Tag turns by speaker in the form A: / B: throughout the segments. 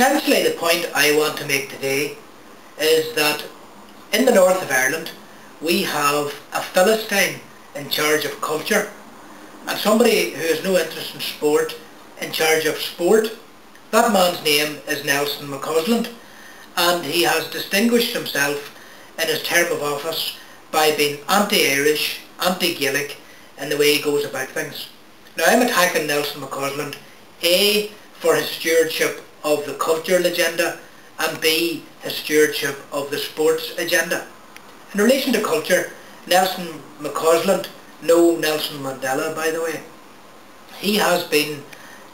A: Essentially, the point I want to make today is that in the north of Ireland we have a Philistine in charge of culture and somebody who has no interest in sport in charge of sport. That man's name is Nelson McCausland, and he has distinguished himself in his term of office by being anti-Irish, anti-Gaelic in the way he goes about things. Now, I'm attacking Nelson McCausland, A, for his stewardship of the cultural agenda, and B, his stewardship of the sports agenda. In relation to culture, Nelson McCausland, no Nelson Mandela by the way, he has been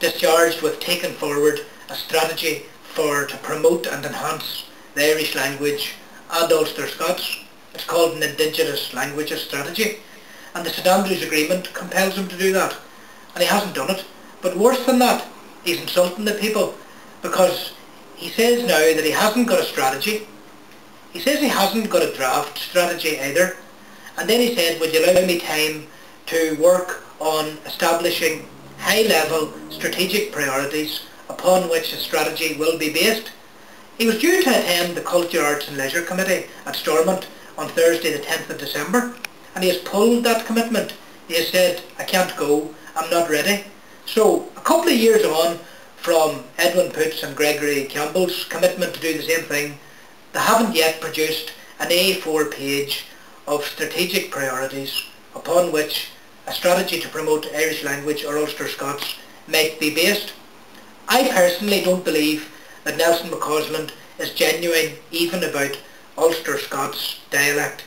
A: discharged with taking forward a strategy to promote and enhance the Irish language and Ulster Scots. It's called an Indigenous Languages Strategy, and the St Andrews Agreement compels him to do that, and he hasn't done it. But worse than that, he's insulting the people, because he says now that he hasn't got a strategy. He says he hasn't got a draft strategy either, and then he said, would you allow me time to work on establishing high-level strategic priorities upon which a strategy will be based. He was due to attend the Culture, Arts and Leisure Committee at Stormont on Thursday the 10th of December, and he has pulled that commitment. He has said, I can't go, I'm not ready. So a couple of years on from Edwin Poots and Gregory Campbell's commitment to do the same thing, they haven't yet produced an A4 page of strategic priorities upon which a strategy to promote Irish language or Ulster Scots might be based. I personally don't believe that Nelson McCausland is genuine even about Ulster Scots dialect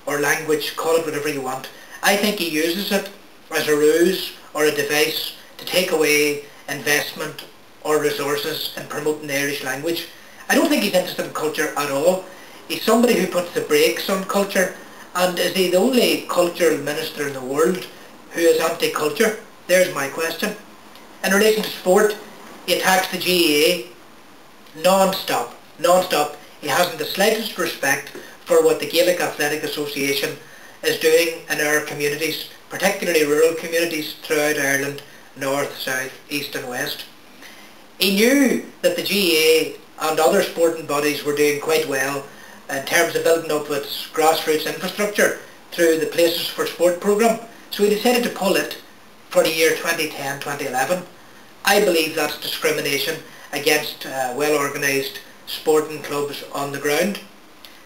A: or language, call it whatever you want. I think he uses it as a ruse or a device to take away investment or resources in promoting the Irish language. I don't think he's interested in culture at all. He's somebody who puts the brakes on culture, and is he the only cultural minister in the world who is anti-culture? There's my question. In relation to sport, he attacks the GAA non-stop. He hasn't the slightest respect for what the Gaelic Athletic Association is doing in our communities, particularly rural communities throughout Ireland, north, south, east and west. He knew that the GAA and other sporting bodies were doing quite well in terms of building up its grassroots infrastructure through the Places for Sport programme, so he decided to pull it for the year 2010-2011. I believe that's discrimination against well-organised sporting clubs on the ground.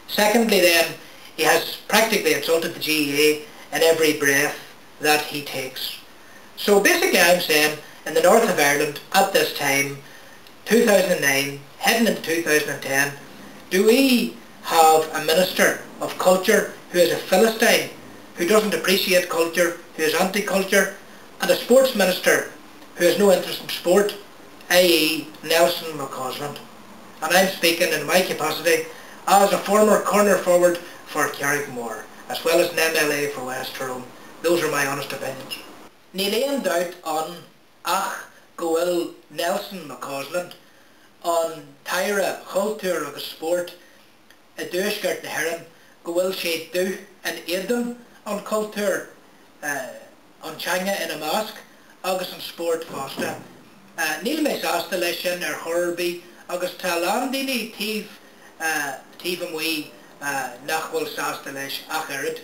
A: Secondly then, he has practically insulted the GAA in every breath that he takes. So basically I'm saying, in the north of Ireland at this time, 2009, heading into 2010, do we have a Minister of Culture who is a Philistine, who doesn't appreciate culture, who is anti-culture, and a Sports Minister who has no interest in sport, i.e. Nelson McCausland? And I'm speaking in my capacity as a former corner forward for Carrickmore, as well as an MLA for West Tyrone. Those are my honest opinions. Níl doubt on ach go bhfuil Nelson McCausland on taire cultúr agus sport a dúisgart na Heran go bhfuil sé dú an éideann an cultúr an teanga in a másc agus an sport fásta. Níl mé sásta leis sin chorbí agus tá lán daoine tíomh amuigh nach bhfuil sásta leis ach aird.